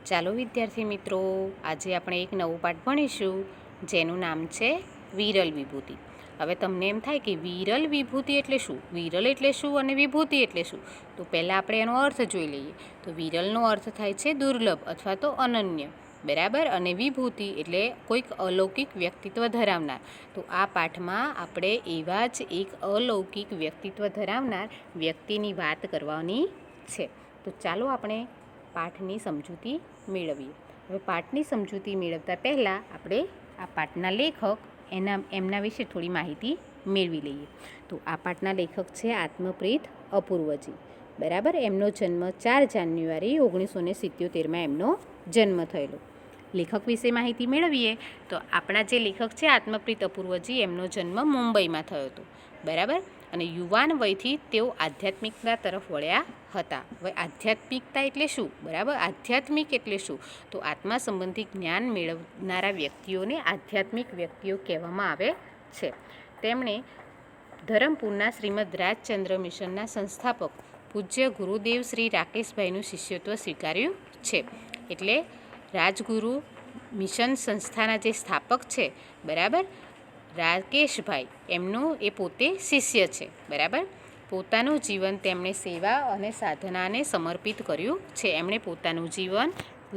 ચાલો વિદ્યાર્થી મિત્રો, આજે આપણે એક નવું પાઠ ભણીશું જેનું નામ છે વિરલ વિભૂતિ. હવે તમને એમ થાય કે વિરલ વિભૂતિ એટલે શું, વિરલ એટલે શું અને વિભૂતિ એટલે શું? તો પહેલાં આપણે એનો અર્થ જોઈ લઈએ. તો વિરલનો અર્થ થાય છે દુર્લભ અથવા તો અનન્ય, બરાબર. અને વિભૂતિ એટલે કોઈક અલૌકિક વ્યક્તિત્વ ધરાવનાર. તો આ પાઠમાં આપણે એવા જ એક અલૌકિક વ્યક્તિત્વ ધરાવનાર વ્યક્તિની વાત કરવાની છે. તો ચાલો આપણે પાઠની સમજૂતી મેળવીએ. હવે પાઠની સમજૂતી મેળવતા પહેલાં આપણે આ પાઠના લેખક એમના વિશે થોડી માહિતી મેળવી લઈએ. તો આ પાઠના લેખક છે આત્મપ્રીત અપૂર્વજી, બરાબર. એમનો જન્મ 4 જાન્યુઆરી 1977માં એમનો જન્મ થયેલો. લેખક વિશે માહિતી મેળવીએ તો આપણા જે લેખક છે આત્મપ્રીત અપૂર્વજી, એમનો જન્મ મુંબઈમાં થયો હતો, બરાબર. અને યુવાન વયથી તેઓ આધ્યાત્મિકતા તરફ વળ્યા હતા. હવે આધ્યાત્મિકતા એટલે શું, બરાબર. આધ્યાત્મિક એટલે શું? તો આત્મા સંબંધી જ્ઞાન મેળવનારા વ્યક્તિઓને આધ્યાત્મિક વ્યક્તિઓ કહેવામાં આવે છે. તેમણે ધરમપુરના શ્રીમદ રાજચંદ્ર મિશનના સંસ્થાપક પૂજ્ય ગુરુદેવ શ્રી રાકેશભાઈનું શિષ્યત્વ સ્વીકાર્યું છે. એટલે રાજગુરુ મિશન સંસ્થાના જે સ્થાપક છે, બરાબર, રાકેશભાઈ, એમનું એ પોતે શિષ્ય છે, બરાબર. પોતાનું જીવન તેમણે સેવા અને સાધનાને સમર્પિત કર્યું છે. એમણે પોતાનું જીવન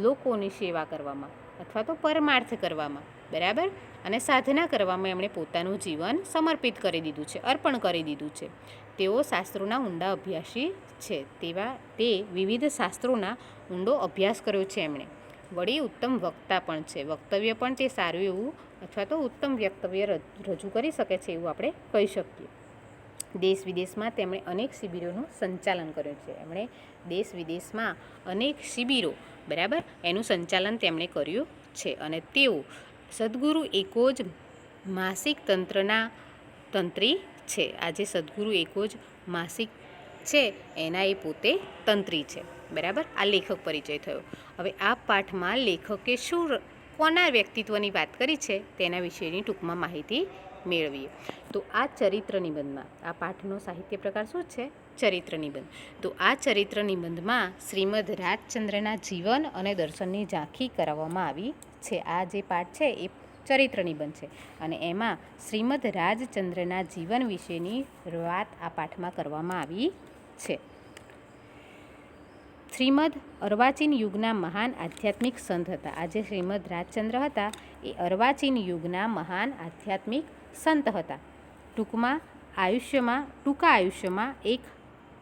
લોકોની સેવા કરવામાં અથવા તો પરમાર્થ કરવામાં, બરાબર, અને સાધના કરવામાં એમણે પોતાનું જીવન સમર્પિત કરી દીધું છે, અર્પણ કરી દીધું છે. તેઓ શાસ્ત્રોના ઊંડા અભ્યાસી છે. તે વિવિધ શાસ્ત્રોના ઊંડો અભ્યાસ કર્યો છે એમણે. વળી ઉત્તમ વક્તા પણ છે. વક્તવ્ય પણ તે સારું એવું અથવા તો ઉત્તમ વક્તવ્ય રજૂ કરી શકે છે એવું આપણે કહી શકીએ. દેશ વિદેશમાં તેમણે અનેક શિબિરોનું સંચાલન કર્યું છે. એમણે દેશ વિદેશમાં અનેક શિબિરો, બરાબર, એનું સંચાલન તેમણે કર્યું છે. અને તેઓ સદગુરુ એકોજ માસિક તંત્રના તંત્રી છે. આજે સદગુરુ એકોજ માસિક છે એના એ પોતે તંત્રી છે, બરાબર. આ લેખક પરિચય થયો. હવે આ પાઠમાં લેખકે કોના વ્યક્તિત્વની વાત કરી છે તેના વિશેની ટૂંકમાં માહિતી મેળવીએ. તો આ ચરિત્ર નિબંધમાં, આ પાઠનો સાહિત્ય પ્રકાર શું છે? ચરિત્ર નિબંધ. તો આ ચરિત્ર નિબંધમાં શ્રીમદ રાજચંદ્રના જીવન અને દર્શનની ઝાંખી કરાવવામાં આવી છે. આ જે પાઠ છે એ ચરિત્ર નિબંધ છે અને એમાં શ્રીમદ રાજચંદ્રના જીવન વિશેની વાત આ પાઠમાં કરવામાં આવી છે. શ્રીમદ અર્વાચીન યુગના મહાન આધ્યાત્મિક સંત હતા. આ જે શ્રીમદ રાજચંદ્ર હતા એ અર્વાચીન યુગના મહાન આધ્યાત્મિક સંત હતા. ટૂંકા આયુષ્યમાં એક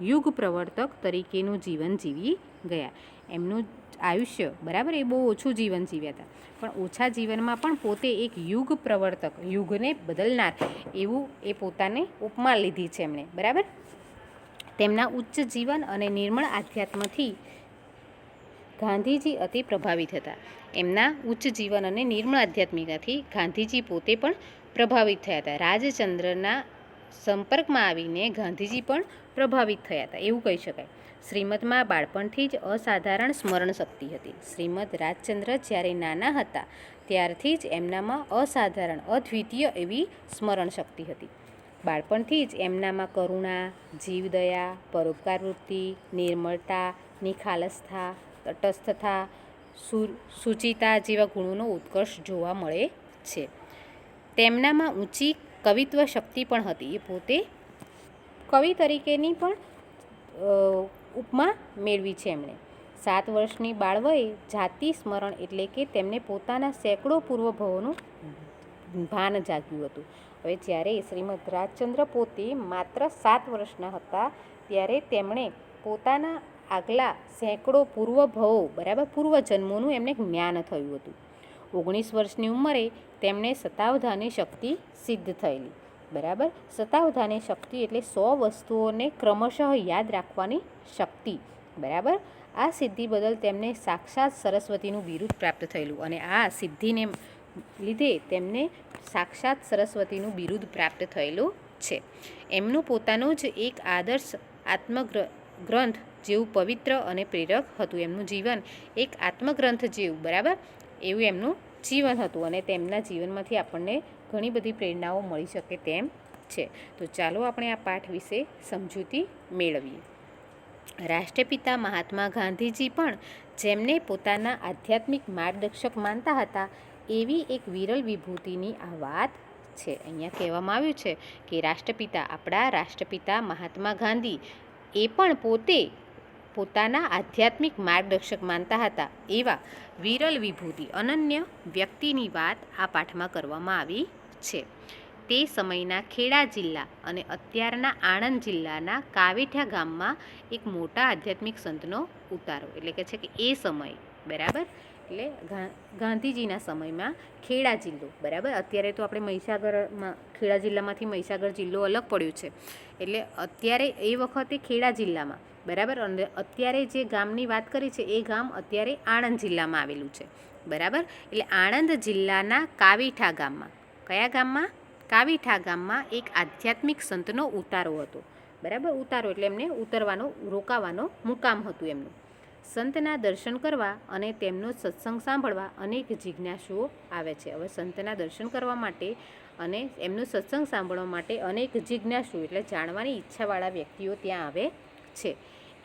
યુગ પ્રવર્તક તરીકેનું જીવન જીવી ગયા. એમનું આયુષ્ય, બરાબર, એ બહુ ઓછું જીવન જીવ્યા હતા, પણ ઓછા જીવનમાં પણ પોતે એક યુગ પ્રવર્તક, યુગને બદલનાર એવું એ પોતાને ઉપમા લીધી છે એમણે, બરાબર. તેમના ઉચ્ચ જીવન અને નિર્મળ આધ્યાત્મથી ગાંધીજી અતિ પ્રભાવિત હતા. એમના ઉચ્ચ જીવન અને નિર્મળ આધ્યાત્મિકતાથી ગાંધીજી પોતે પણ પ્રભાવિત થયા હતા. રાજચંદ્રના સંપર્કમાં આવીને ગાંધીજી પણ પ્રભાવિત થયા હતા એવું કહી શકાય. શ્રીમદમાં બાળપણથી જ અસાધારણ સ્મરણ શક્તિ હતી. શ્રીમદ રાજચંદ્ર જ્યારે નાના હતા ત્યારથી જ એમનામાં અસાધારણ, અદ્વિતીય એવી સ્મરણ શક્તિ હતી. બાળપણથી જ એમનામાં કરુણા, જીવદયા, પરોપકાર વૃત્તિ, નિર્મળતા, નિખાલસતા, તટસ્થતા, શુચિતા જેવા ગુણોનો ઉત્કર્ષ જોવા મળે છે. તેમનામાં ઊંચી કવિત્વ શક્તિ પણ હતી. એ પોતે કવિ તરીકેની પણ ઉપમા મેળવી છે એમણે. 7 વર્ષની બાળવયે જાતિ સ્મરણ એટલે કે તેમને પોતાના સેંકડો પૂર્વભવોનું ભાન જાગ્યું હતું. હવે જ્યારે શ્રીમદ રાજચંદ્ર પોતે માત્ર 7 વર્ષના હતા ત્યારે તેમણે પોતાના આગલા સેંકડો પૂર્વભવો, બરાબર, પૂર્વજન્મોનું એમને જ્ઞાન થયું હતું. 19 વર્ષની ઉંમરે તેમને શતાવધાની શક્તિ સિદ્ધ થયેલી, બરાબર. શતાવધાની શક્તિ એટલે 100 વસ્તુઓને ક્રમશઃ યાદ રાખવાની શક્તિ, બરાબર. આ સિદ્ધિ બદલ તેમને સાક્ષાત સરસ્વતીનું બિરુદ પ્રાપ્ત થયેલું અને આ સિદ્ધિને લીધે તેમને સાક્ષાત સરસ્વતીનું બિરુદ પ્રાપ્ત થયેલું છે. એમનું પોતાનું જ એક આદર્શ આત્મગ્રંથ જેવું પવિત્ર અને પ્રેરક હતું. એમનું જીવન એક આત્મગ્રંથ જેવું, બરાબર, એવું એમનું જીવન હતું અને તેમના જીવનમાંથી આપણને ઘણી બધી પ્રેરણાઓ મળી શકે તેમ છે. તો ચાલો આપણે આ પાઠ વિશે સમજૂતી મેળવીએ. રાષ્ટ્રપિતા મહાત્મા ગાંધીજી પણ જેમને પોતાના આધ્યાત્મિક માર્ગદર્શક માનતા હતા એવી એક વિરલ વિભૂતિની આ વાત છે. અહીંયા કહેવામાં આવ્યું છે કે આપણા રાષ્ટ્રપિતા મહાત્મા ગાંધી એ પણ પોતે પોતાના આધ્યાત્મિક માર્ગદર્શક માનતા હતા એવા વિરલ વિભૂતિ અનન્ય વ્યક્તિની વાત આ પાઠમાં કરવામાં આવી છે. તે સમયના ખેડા જિલ્લા અને અત્યારના આણંદ જિલ્લાના કાવેઠા ગામમાં એક મોટા આધ્યાત્મિક સંતનો ઉતારો, એટલે કે છે કે એ સમય, બરાબર, એટલે ગાંધીજીના સમયમાં ખેડા જિલ્લો, બરાબર, અત્યારે તો આપણે મહીસાગરમાં ખેડા જિલ્લામાંથી મહીસાગર જિલ્લો અલગ પડ્યો છે, એટલે અત્યારે એ વખતે ખેડા જિલ્લામાં, બરાબર, અને અત્યારે જે ગામની વાત કરી છે એ ગામ અત્યારે આણંદ જિલ્લામાં આવેલું છે, બરાબર. એટલે આણંદ જિલ્લાના કાવીઠા ગામમાં, કયા ગામમાં? કાવીઠા ગામમાં એક આધ્યાત્મિક સંતનો ઉતારો હતો, બરાબર. ઉતારો એટલે એમને રોકાવાનો મુકામ હતું એમનું. સંતના દર્શન કરવા અને તેમનો સત્સંગ સાંભળવા અનેક જિજ્ઞાસુઓ આવે છે. હવે સંતના દર્શન કરવા માટે અને એમનું સત્સંગ સાંભળવા માટે અનેક જિજ્ઞાસુ એટલે જાણવાની ઈચ્છાવાળા વ્યક્તિઓ ત્યાં આવે છે.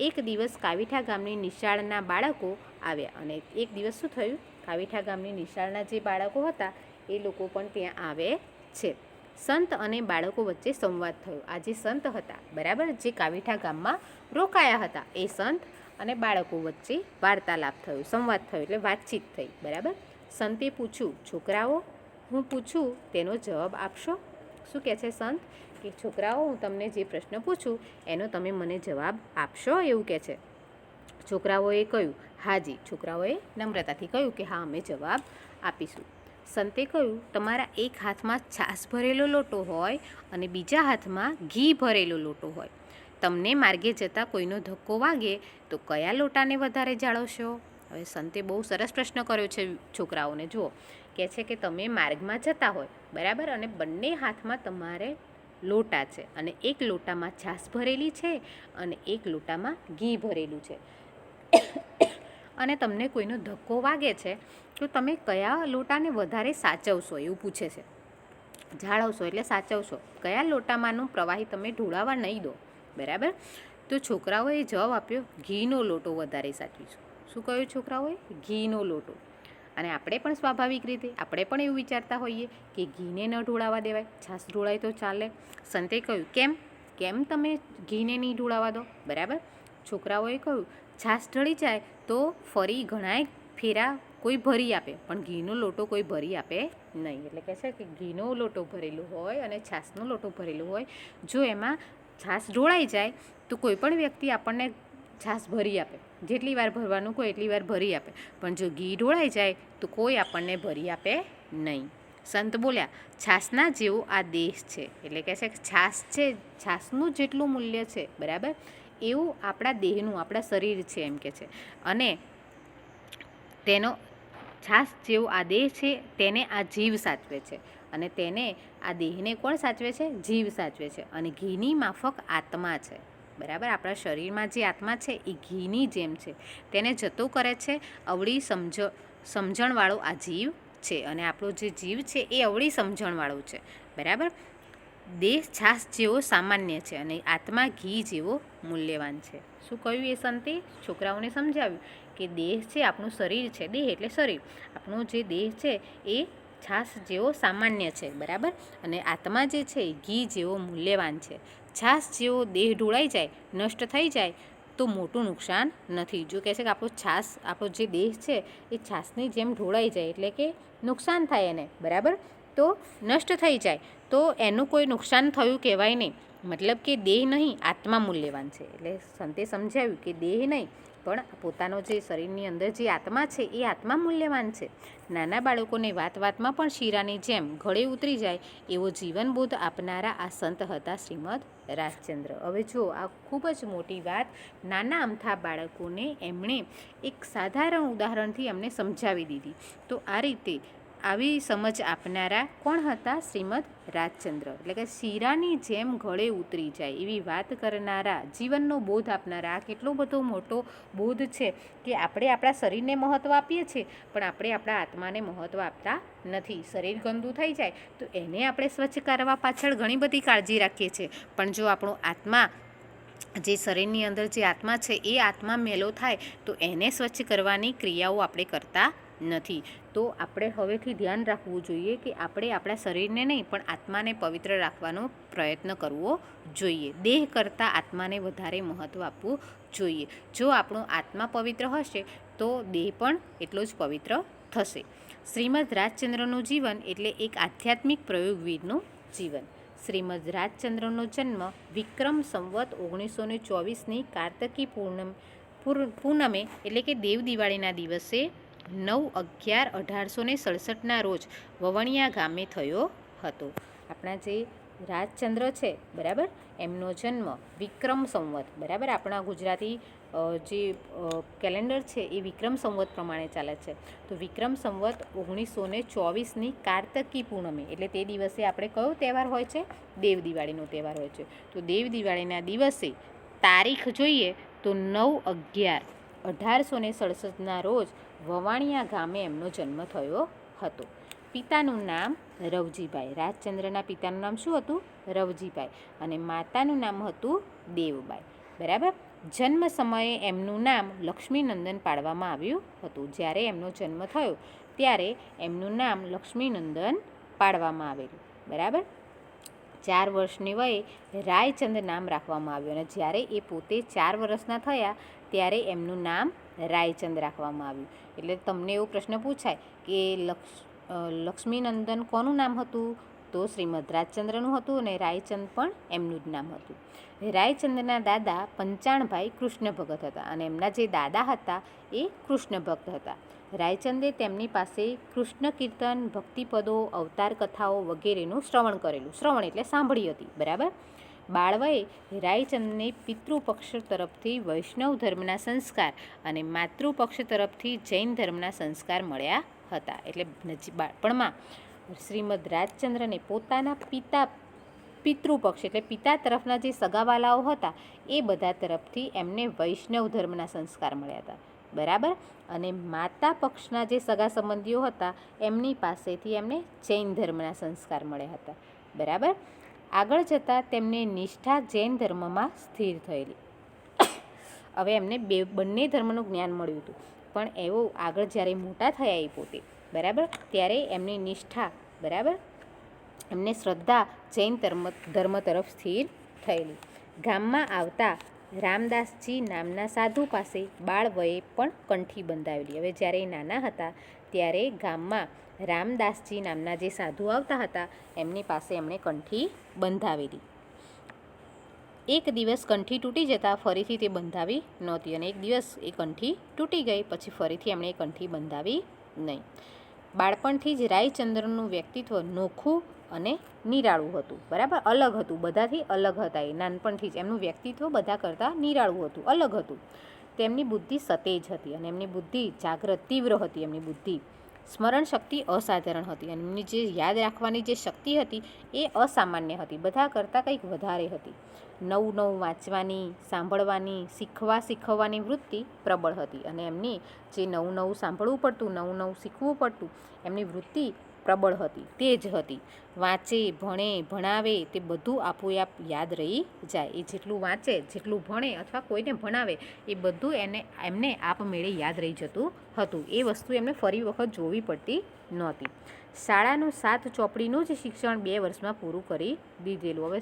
એક દિવસ કાવીઠા ગામની નિશાળના બાળકો આવ્યા અને એક દિવસ શું થયું? કાવીઠા ગામની નિશાળના જે બાળકો હતા એ લોકો પણ ત્યાં આવે છે. સંત અને બાળકો વચ્ચે સંવાદ થયો. આ જે સંત હતા, બરાબર, જે કાવીઠા ગામમાં રોકાયા હતા, એ સંત અને બાળકો વચ્ચે વાર્તાલાપ થયો, સંવાદ થયો, એટલે વાતચીત થઈ, બરાબર. સંતે પૂછ્યું, છોકરાઓ, હું પૂછું તેનો જવાબ આપશો? શું કહે છે સંત? કે છોકરાઓ, હું તમને જે પ્રશ્ન પૂછું એનો તમે મને જવાબ આપશો, એવું કહે છે. છોકરાઓએ કહ્યું હાજી. છોકરાઓએ નમ્રતાથી કહ્યું કે હા, અમે જવાબ આપીશું. સંતે કહ્યું, તમારા એક હાથમાં છાશ ભરેલો લોટો હોય અને બીજા હાથમાં ઘી ભરેલો લોટો હોય. તમને માર્ગે જતાં કોઈનો ધક્કો વાગે તો કયા લોટાને વધારે જાળવશો? હવે સંતે બહુ સરસ પ્રશ્ન કર્યો છે છોકરાઓને. જુઓ, કહે છે કે તમે માર્ગમાં જતા હોય, બરાબર, અને બંને હાથમાં તમારે લોટા છે અને એક લોટામાં છાશ ભરેલી છે અને એક લોટામાં ઘી ભરેલું છે અને તમને કોઈનો ધક્કો વાગે છે તો તમે કયા લોટાને વધારે સાચવશો, એવું પૂછે છે. જાળવશો એટલે સાચવશો. કયા લોટામાંનું પ્રવાહી તમે ઢોળાવા નહીં દો, બરાબર. તો છોકરાઓએ જવાબ આપ્યો, ઘીનો લોટો વધારે સાચવીશું. શું કહ્યું છોકરાઓએ? ઘીનો લોટો. અને આપણે પણ સ્વાભાવિક રીતે આપણે પણ એવું વિચારતા હોઈએ કે ઘીને ન ઢોળાવા દેવાય, છાશ ઢોળાય તો ચાલે. સંતે કહ્યું, કેમ તમે ઘીને નહીં ઢોળાવા દો? બરાબર. છોકરાઓએ કહ્યું, છાશ ઢળી જાય તો ફરી ઘણાય ફેરા કોઈ ભરી આપે, પણ ઘીનો લોટો કોઈ ભરી આપે નહીં. એટલે કહે છે કે ઘીનો લોટો ભરેલો હોય અને છાશનો લોટો ભરેલો હોય, જો એમાં છાશ ઢોળાઈ જાય તો કોઈ પણ વ્યક્તિ આપણને છાશ ભરી આપે, જેટલી વાર ભરવાનું કોઈ એટલી વાર ભરી આપે, પણ જો ઘી ઢોળાઈ જાય તો કોઈ આપણને ભરી આપે નહીં. સંત બોલ્યા, છાશના જેવો આ દેશ છે. એટલે કહે છે કે છાશ છે, છાશનું જેટલું મૂલ્ય છે, બરાબર, એવું આપણા દેહનું, આપણા શરીર છે, એમ કે છે. અને તેનો છાશ જેવો આ દેહ છે તેને આ જીવ સાચવે છે અને તેને આ દેહને કોણ સાચવે છે? જીવ સાચવે છે. અને ઘીની માફક આત્મા છે, બરાબર. આપણા શરીરમાં જે આત્મા છે એ ઘીની જેમ છે, તેને જતો કરે છે. અવળી સમજણવાળો આ જીવ છે અને આપણો જે જીવ છે એ અવળી સમજણવાળો છે, બરાબર. દેહ છાશ જેવો સામાન્ય છે અને આત્મા ઘી જેવો મૂલ્યવાન છે. શું કહ્યું એ સંતે? છોકરાઓને સમજાવ્યું કે દેહ છે, આપણું શરીર છે, દેહ એટલે શરીર, આપણો જે દેહ છે એ છાશ જેવો સામાન્ય છે, બરાબર, અને આત્મા જે છે એ ઘી જેવો મૂલ્યવાન છે. છાશ જેવો દેહ ઢોળાઈ જાય, નષ્ટ થઈ જાય તો મોટું નુકસાન નથી. જો કહે છે કે આપણો જે દેહ છે એ છાશની જેમ ઢોળાઈ જાય એટલે કે નુકસાન થાય એને, બરાબર, તો નષ્ટ થઈ જાય તો એનું કોઈ નુકસાન થયું કહેવાય નહીં. મતલબ કે દેહ નહીં, આત્મા મૂલ્યવાન છે. એટલે સંતે સમજાવ્યું કે દેહ નહીં પણ પોતાનો જે શરીરની અંદર જે આત્મા છે એ આત્મા મૂલ્યવાન છે. નાના બાળકોને વાતમાં પણ શીરાની જેમ ગળે ઉતરી જાય એવો જીવનબોધ આપનારા આ સંત હતા શ્રીમદ રાજચંદ્ર. હવે જુઓ, આ ખૂબ જ મોટી વાત નાના અમથા બાળકોને એમણે એક સાધારણ ઉદાહરણથી એમને સમજાવી દીધી. તો આ રીતે આવી સમજ આપનારા કોણ હતા? શ્રીમદ રાજચંદ્ર. એટલે કે શીરાની જેમ ગળે ઉતરી જાય એવી વાત કરનારા, જીવનનો બોધ આપનારા. આ કેટલો બધો મોટો બોધ છે કે આપણે આપણા શરીરને મહત્ત્વ આપીએ છીએ પણ આપણે આપણા આત્માને મહત્ત્વ આપતા નથી. શરીર ગંદુ થઈ જાય તો એને આપણે સ્વચ્છ કરવા પાછળ ઘણી બધી કાળજી રાખીએ છીએ, પણ જો આપણો આત્મા જે શરીરની અંદર જે આત્મા છે એ આત્મા મેલો થાય તો એને સ્વચ્છ કરવાની ક્રિયાઓ આપણે કરતા નથી. તો આપણે હવેથી ધ્યાન રાખવું જોઈએ કે આપણે આપણા શરીરને નહીં પણ આત્માને પવિત્ર રાખવાનો પ્રયત્ન કરવો જોઈએ. દેહ કરતાં આત્માને વધારે મહત્ત્વ આપવું જોઈએ. જો આપણો આત્મા પવિત્ર હશે તો દેહ પણ એટલો જ પવિત્ર થશે. શ્રીમદ રાજચંદ્રનું જીવન એટલે એક આધ્યાત્મિક પ્રયોગવીરનું જીવન. શ્રીમદ રાજચંદ્રનો જન્મ વિક્રમ સંવત 1924ની કાર્તકી પૂનમે એટલે કે દેવ દિવાળીના દિવસે 9/11/1867ના રોજ વવણિયા ગામે થયો હતો. આપણા જે રાજચંદ્ર છે બરાબર, એમનો જન્મ વિક્રમ સંવત, બરાબર, આપણા ગુજરાતી જે કેલેન્ડર છે એ વિક્રમ સંવત પ્રમાણે ચાલે છે. તો વિક્રમ સંવત 1924ની કાર્તકી પૂનમે એટલે તે દિવસે આપણે કયો તહેવાર હોય છે? દેવ દિવાળીનો તહેવાર હોય છે. તો દેવ દિવાળીના દિવસે તારીખ જોઈએ તો 9/11/1867ના રોજ વવાણિયા ગામે એમનો જન્મ થયો હતો. પિતાનું નામ રવજીભાઈ. રાજચંદ્રના પિતાનું નામ શું હતું? રવજીભાઈ. અને માતાનું નામ હતું દેવબાઈ. બરાબર. જન્મ સમયે એમનું નામ લક્ષ્મીનંદન પાડવામાં આવ્યું હતું. જ્યારે એમનો જન્મ થયો ત્યારે એમનું નામ લક્ષ્મીનંદન પાડવામાં આવેલું. બરાબર. 4 વર્ષની વયે રાયચંદ નામ રાખવામાં આવ્યું અને જ્યારે એ પોતે 4 વર્ષના થયા ત્યારે એમનું નામ રાયચંદ રાખવામાં આવ્યું. એટલે તમને એવો પ્રશ્ન પૂછાય કે લક્ષ્મીનંદન કોનું નામ હતું? તો શ્રીમદ રાજચંદ્રનું હતું અને રાયચંદ પણ એમનું જ નામ હતું. રાયચંદના દાદા પંચાણભાઈ કૃષ્ણ ભગત હતા અને એમના જે દાદા હતા એ કૃષ્ણ ભક્ત હતા. રાયચંદે તેમની પાસે કૃષ્ણ કીર્તન, ભક્તિપદો, અવતાર કથાઓ વગેરેનું શ્રવણ કરેલું. શ્રવણ એટલે સાંભળી હતી. બરાબર. બાળવયે રાયચંદને પિતૃપક્ષ તરફથી વૈષ્ણવ ધર્મના સંસ્કાર અને માતૃપક્ષ તરફથી જૈન ધર્મના સંસ્કાર મળ્યા હતા. એટલે બાળપણમાં શ્રીમદ રાજચંદ્રને પોતાના પિતૃપક્ષ એટલે પિતા તરફના જે સગાવાલાઓ હતા એ બધા તરફથી એમને વૈષ્ણવ ધર્મના સંસ્કાર મળ્યા હતા. બરાબર. અને માતા પક્ષના જે સગા સંબંધીઓ હતા એમની પાસેથી એમને જૈન ધર્મના સંસ્કાર મળ્યા હતા. બરાબર. આગળ જતાં તેમને નિષ્ઠા જૈન ધર્મમાં સ્થિર થયેલી. હવે એમને બંને ધર્મનું જ્ઞાન મળ્યું હતું, પણ એવું આગળ જ્યારે મોટા થયા એ પોતે, બરાબર, ત્યારે એમની નિષ્ઠા, બરાબર, એમને શ્રદ્ધા જૈન ધર્મ તરફ સ્થિર થયેલી. ગામમાં આવતા રામદાસજી નામના સાધુ પાસે બાળ વયે પણ કંઠી બંધાવેલી. હવે જ્યારે એ નાના હતા ત્યારે ગામમાં રામદાસજી નામના જે સાધુ આવતા હતા એમની પાસે એમણે કંઠી બંધાવેલી. એક દિવસ કંઠી તૂટી જતાં ફરીથી તે બંધાવી નહોતી અને એક દિવસ એ કંઠી તૂટી ગઈ પછી ફરીથી એમણે એ કંઠી બંધાવી નહીં. બાળપણથી જ રાયચંદ્રનું વ્યક્તિત્વ નોખું અને નિરાળું હતું. બરાબર. અલગ હતું, બધાથી અલગ હતા. એ નાનપણથી જ એમનું વ્યક્તિત્વ બધા કરતાં નિરાળું હતું, અલગ હતું. તેમની બુદ્ધિ સતેજ હતી અને એમની બુદ્ધિ જાગ્રત, તીવ્ર હતી. એમની બુદ્ધિ સ્મરણ શક્તિ અસાધારણ હતી અને એમની જે યાદ રાખવાની જે શક્તિ હતી એ અસામાન્ય હતી, બધા કરતાં કંઈક વધારે હતી. નવું વાંચવાની, સાંભળવાની, શીખવવાની વૃત્તિ પ્રબળ હતી અને એમની જે નવું સાંભળવું પડતું, નવું શીખવું પડતું, એમની વૃત્તિ પ્રબળ હતી, તેજ હતી. વાંચે, ભણે, ભણાવે તે બધું આપોઆપ યાદ રહી જાય. એ જેટલું વાંચે, જેટલું ભણે અથવા કોઈને ભણાવે એ બધું એમને આપમેળે યાદ રહી જતું હતું. એ વસ્તુ એમને ફરી વખત જોવી પડતી નહોતી. શાળાનું 7 ચોપડીનું જ શિક્ષણ 2 વર્ષમાં પૂરું કરી દીધેલું. હવે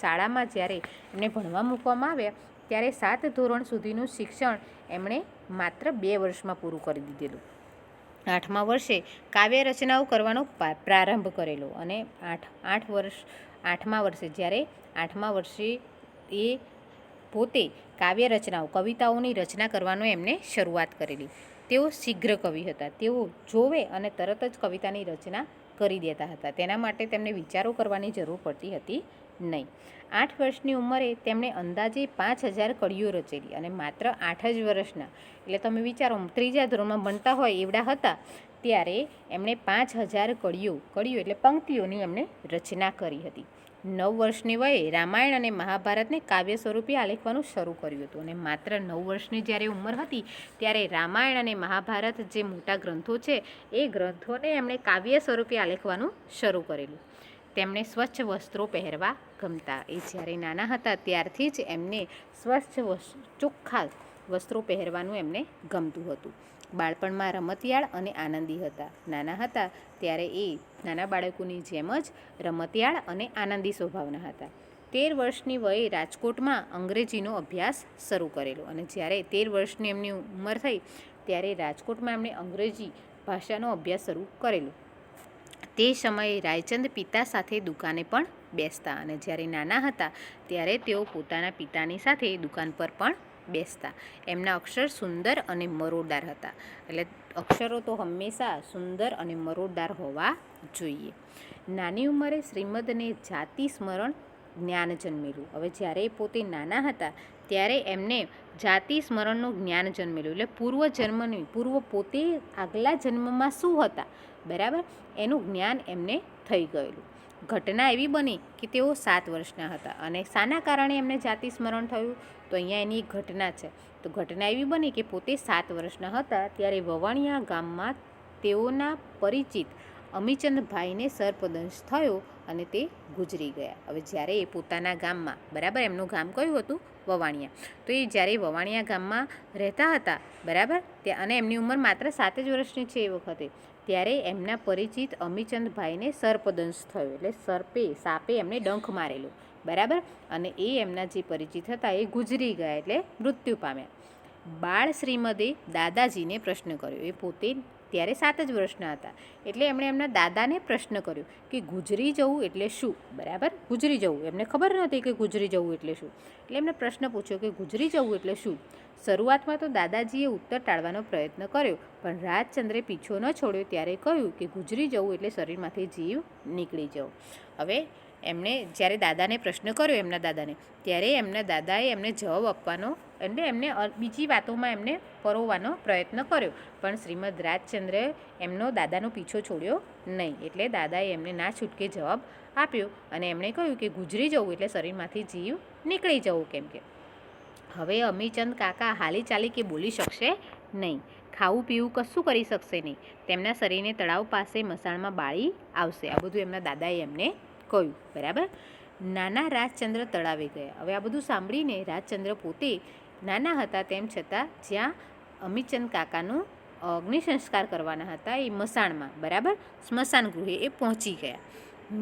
શાળામાં જ્યારે એમને ભણવા મૂકવામાં આવ્યા ત્યારે 7 ધોરણ સુધીનું શિક્ષણ એમણે માત્ર 2 વર્ષમાં પૂરું કરી દીધેલું. 8મા વર્ષે કાવ્ય રચનાઓ કરવાનો પ્રારંભ કરેલો અને 8મા વર્ષે એ પોતે કાવ્ય રચનાઓ, કવિતાઓની રચના કરવાનો એમને શરૂઆત કરેલી. તેઓ શીઘ્ર કવિ હતા. તેઓ જોવે અને તરત જ કવિતાની રચના કરી દેતા હતા. તેના માટે તેમને વિચારો કરવાની જરૂર પડતી હતી નહીં. 8 વર્ષની ઉંમરે તેમણે અંદાજે 5000 કડીઓ રચેલી અને માત્ર 8 જ વર્ષના, એટલે તમે વિચારો 3જા ધોરણમાં ભણતા હોય એવડા હતા ત્યારે એમણે 5000 કડીઓ એટલે પંક્તિઓની એમણે રચના કરી હતી. 9 વર્ષની વયે રામાયણ અને મહાભારતને કાવ્ય સ્વરૂપે આલેખવાનું શરૂ કર્યું હતું અને માત્ર 9 વર્ષની જ્યારે ઉંમર હતી ત્યારે રામાયણ અને મહાભારત જે મોટા ગ્રંથો છે એ ગ્રંથોને એમણે કાવ્ય સ્વરૂપે આલેખવાનું શરૂ કરેલું. તેમણે સ્વચ્છ વસ્ત્રો પહેરવા ગમતા. એ જ્યારે નાના હતા ત્યારથી જ એમને સ્વચ્છ ચોખ્ખા વસ્ત્રો પહેરવાનું એમને ગમતું હતું. બાળપણમાં રમતિયાળ અને આનંદી હતા. નાના હતા ત્યારે એ નાના બાળકોની જેમ જ રમતિયાળ અને આનંદી સ્વભાવના હતા. 13 વર્ષની વયે રાજકોટમાં અંગ્રેજીનો અભ્યાસ શરૂ કરેલો અને જ્યારે 13 વર્ષની એમની ઉંમર થઈ ત્યારે રાજકોટમાં એમણે અંગ્રેજી ભાષાનો અભ્યાસ શરૂ કરેલો. તે સમયે રાયચંદ પિતા સાથે દુકાને પણ બેસતા અને જ્યારે નાના હતા ત્યારે તેઓ પોતાના પિતાની સાથે દુકાન પર પણ બેસતા. એમના અક્ષર સુંદર અને મરોડદાર હતા. એટલે અક્ષરો તો હંમેશા સુંદર અને મરોડદાર હોવા જોઈએ. નાની ઉંમરે શ્રીમદને જાતિ સ્મરણ જ્ઞાન જન્મેલું. હવે જ્યારે પોતે નાના હતા ત્યારે એમને જાતિ સ્મરણનું જ્ઞાન જન્મેલું. એટલે પૂર્વ પોતે આગલા જન્મમાં શું હતા, બરાબર, એનું જ્ઞાન એમને થઈ ગયેલું. ઘટના એવી બની કે તેઓ 7 વર્ષના હતા અને શાના કારણે એમને જાતિ સ્મરણ થયું, તો અહીંયા એની એક ઘટના છે. તો ઘટના એવી બની કે પોતે 7 વર્ષના હતા ત્યારે વવાણિયા ગામમાં તેઓના પરિચિત અમીચંદભાઈને સર્પદંશ થયો અને તે ગુજરી ગયા. હવે જ્યારે એ પોતાના ગામમાં, બરાબર, એમનું ગામ કયું હતું? વવાણિયા. તો એ જ્યારે વવાણિયા ગામમાં રહેતા હતા, બરાબર, અને એમની ઉંમર માત્ર 7 જ વર્ષની છે એ વખતે, ત્યારે એમના પરિચિત અમીચંદભાઈને સર્પદંશ થયો. એટલે સાપે એમને ડંખ મારેલો, બરાબર, અને એ એમના જે પરિચિત હતા એ ગુજરી ગયા, એટલે મૃત્યુ પામ્યા. બાળ શ્રીમદે દાદાજીને પ્રશ્ન કર્યો. એ પોતે ત્યારે 7 જ વર્ષના હતા એટલે એમણે એમના દાદાને પ્રશ્ન કર્યો કે ગુજરી જવું એટલે શું, બરાબર, ગુજરી જવું. એમને ખબર નહોતી કે ગુજરી જવું એટલે શું. એટલે એમને પ્રશ્ન પૂછ્યો કે ગુજરી જવું એટલે શું. શરૂઆતમાં તો દાદાજીએ ઉત્તર ટાળવાનો પ્રયત્ન કર્યો, પણ રાજચંદ્રે પીછો ન છોડ્યો ત્યારે કહ્યું કે ગુજરી જવું એટલે શરીરમાંથી જીવ નીકળી જવો. હવે એમણે જ્યારે દાદાને પ્રશ્ન કર્યો એમના દાદાને, ત્યારે એમના દાદાએ એમને જવાબ આપવાનો, એટલે એમને બીજી વાતોમાં એમને પરોવવાનો પ્રયત્ન કર્યો, પણ શ્રીમદ રાજચંદ્રે એમનો દાદાનો પીછો છોડ્યો નહીં. એટલે દાદાએ એમને ના છૂટકે જવાબ આપ્યો અને એમણે કહ્યું કે ગુજરી જવું એટલે શરીરમાંથી જીવ નીકળી જવું. કેમ કે હવે અમીચંદ કાકા હાલી ચાલી કે બોલી શકશે નહીં, ખાવું પીવું કશું કરી શકશે નહીં, તેમના શરીરને તળાવ પાસે મસાણમાં બાળી આવશે. આ બધું એમના દાદાએ એમને કહ્યું, બરાબર. નાના રાજચંદ્ર તળાવે ગયા. હવે આ બધું સાંભળીને રાજચંદ્ર પોતે નાના હતા તેમ છતાં જ્યાં અમીચંદ કાકાનું અગ્નિ સંસ્કાર કરવાના હતા એ મસાણમાં, બરાબર, સ્મશાન ગૃહે એ પહોંચી ગયા.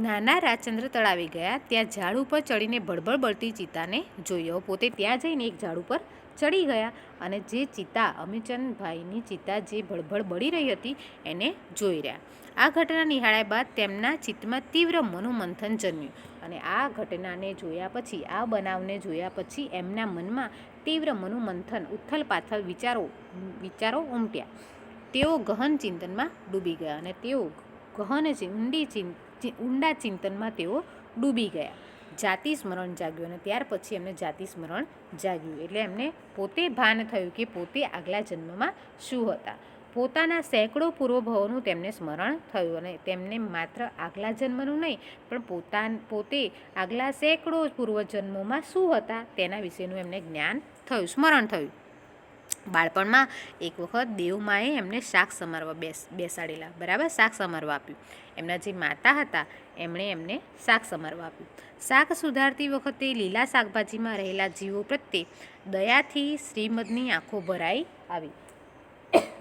નાના રાજચંદ્ર તળાવે ગયા. ત્યાં ઝાડ ઉપર ચડીને ભળભળ બળતી ચિતાને જોઈ. પોતે ત્યાં જઈને એક ઝાડ ઉપર ચડી ગયા અને જે ચિતા, અમીચંદભાઈની ચિતા જે ભળભળ બળી રહી હતી એને જોઈ રહ્યા. આ ઘટના નિહાળ્યા બાદ તેમના ચિત્તમાં તીવ્ર મનોમંથન જન્મ્યું અને આ ઘટનાને જોયા પછી, આ બનાવને જોયા પછી એમના મનમાં તીવ્ર મનોમંથન, ઉથલ પાથલ વિચારો ઉમટ્યા. તેઓ ગહન ચિંતનમાં ડૂબી ગયા અને તેઓ ઊંડા ચિંતનમાં તેઓ ડૂબી ગયા. જાતિ સ્મરણ જાગ્યું અને ત્યાર પછી એમને જાતિ સ્મરણ જાગ્યું. એટલે એમને પોતે ભાન થયું કે પોતે આગલા જન્મમાં શું હતા. પોતાના સેંકડો પૂર્વભાવોનું તેમને સ્મરણ થયું અને તેમને માત્ર આગલા જન્મનું નહીં પણ પોતે આગલા સેંકડો પૂર્વજન્મોમાં શું હતા તેના વિશેનું એમને જ્ઞાન થયું, સ્મરણ થયું. બાળપણમાં એક વખત દેવમાએ એમને શાક સમારવા બેસાડેલા, બરાબર, શાક સમારવા આપ્યું. એમના જે માતા હતા એમણે એમને શાક સમારવા આપ્યું. શાક સુધારતી વખતે લીલા શાકભાજીમાં રહેલા જીવો પ્રત્યે દયાથી શ્રીમદની આંખો ભરાઈ આવી.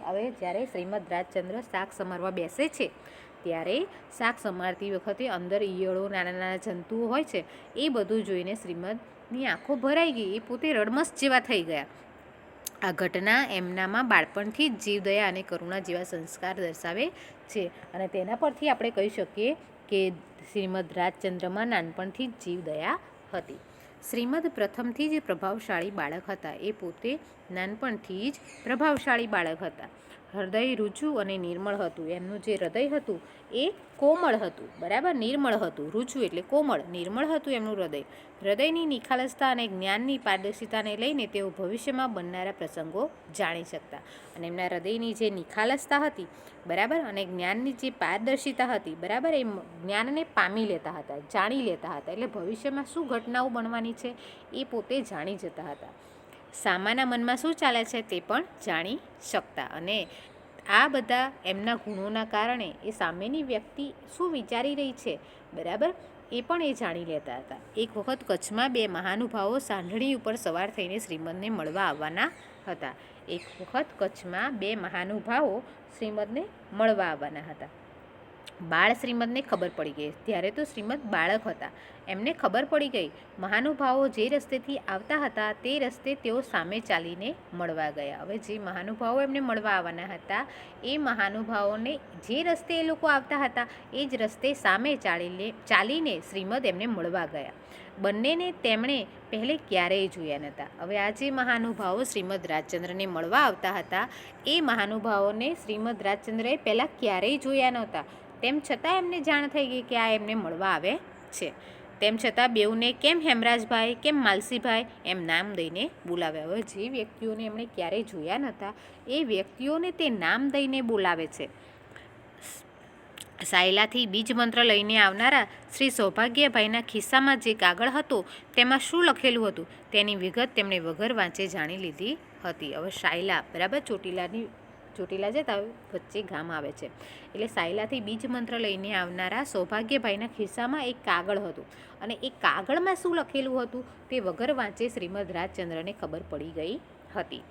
હવે જ્યારે શ્રીમદ રાજચંદ્ર શાક સમારવા બેસે છે ત્યારે શાક સમારતી વખતે અંદર ઈયળો, નાના નાના જંતુઓ હોય છે, એ બધું જોઈને શ્રીમદની આંખો ભરાઈ ગઈ. એ પોતે રડમસ જેવા થઈ ગયા. આ ઘટના એમનામાં બાળપણથી જ જીવદયા અને કરુણા જેવા સંસ્કાર દર્શાવે છે અને તેના પરથી આપણે કહી શકીએ કે શ્રીમદ રાજચંદ્રમાં નાનપણથી જ જીવદયા હતી. શ્રીમદ પ્રથમથી જ પ્રભાવશાળી બાળક હતા. એ પોતે નાનપણથી જ પ્રભાવશાળી બાળક હતા. હૃદય રુજુ અને નિર્મળ હતું. એમનું જે હૃદય હતું એ કોમળ હતું, બરાબર, નિર્મળ હતું. રુજુ એટલે કોમળ, નિર્મળ હતું એમનું હૃદય. હૃદયની નિખાલસતા અને જ્ઞાનની પારદર્શિતાને લઈને તેઓ ભવિષ્યમાં બનનારા પ્રસંગો જાણી શકતા. અને એમના હૃદયની જે નિખાલસતા હતી, બરાબર, અને જ્ઞાનની જે પારદર્શિતા હતી, બરાબર, એ જ્ઞાનને પામી લેતા હતા, જાણી લેતા હતા. એટલે ભવિષ્યમાં શું ઘટનાઓ બનવાની છે એ પોતે જાણી જતા હતા. સામાના મનમાં શું ચાલે છે તે પણ જાણી શકતા. અને આ બધા એમના ગુણોના કારણે એ સામેની વ્યક્તિ શું વિચારી રહી છે, બરાબર, એ પણ એ જાણી લેતા હતા. એક વખત કચ્છમાં બે મહાનુભાવો સાંઢણી ઉપર સવાર થઈને શ્રીમદને મળવા આવવાના હતા. એક વખત કચ્છમાં બે મહાનુભાવો શ્રીમદને મળવા આવવાના હતા. બાળ શ્રીમદને ખબર પડી ગઈ. ત્યારે તો શ્રીમદ બાળક હતા. એમને ખબર પડી ગઈ મહાનુભાવો જે રસ્તેથી આવતા હતા તે રસ્તે તેઓ સામે ચાલીને મળવા ગયા. હવે જે મહાનુભાવો એમને મળવા આવવાના હતા એ મહાનુભાવોને જે રસ્તે એ લોકો આવતા હતા એ જ રસ્તે સામે ચાલીને શ્રીમદ એમને મળવા ગયા. બંનેને તેમણે પહેલે ક્યારેય જોયા નહોતા. હવે આ જે મહાનુભાવો શ્રીમદ રાજચંદ્રને મળવા આવતા હતા એ મહાનુભાવોને શ્રીમદ રાજચંદ્રએ પહેલાં ક્યારેય જોયા નહોતા. તેમ છતાં એમને જાણ થઈ ગઈ કે આ એમને મળવા આવે છે. તેમ છતાં બેઉને કેમ હેમરાજભાઈ, કેમ માલસીભાઈ એમ નામ દઈને બોલાવ્યા. હવે જે વ્યક્તિઓને એમણે ક્યારેય જોયા નહોતા એ વ્યક્તિઓને તે નામ દઈને બોલાવે છે. સાયલાથી બીજ મંત્ર લઈને આવનારા શ્રી સૌભાગ્યભાઈના ખિસ્સામાં જે કાગળ હતો તેમાં શું લખેલું હતું તેની વિગત તેમણે વગર વાંચે જાણી લીધી હતી. હવે સાયલા, બરાબર, ચોટીલા જતા વચ્ચે ગામ આવે છે. એટલે સાયલાથી બીજ મંત્ર લઈને આવનારા સૌભાગ્યભાઈના ખિસ્સામાં એક કાગળ હતું અને એ કાગળમાં શું લખેલું હતું તે વગર વાંચે શ્રીમદ રાજચંદ્રને ખબર પડી ગઈ હતી.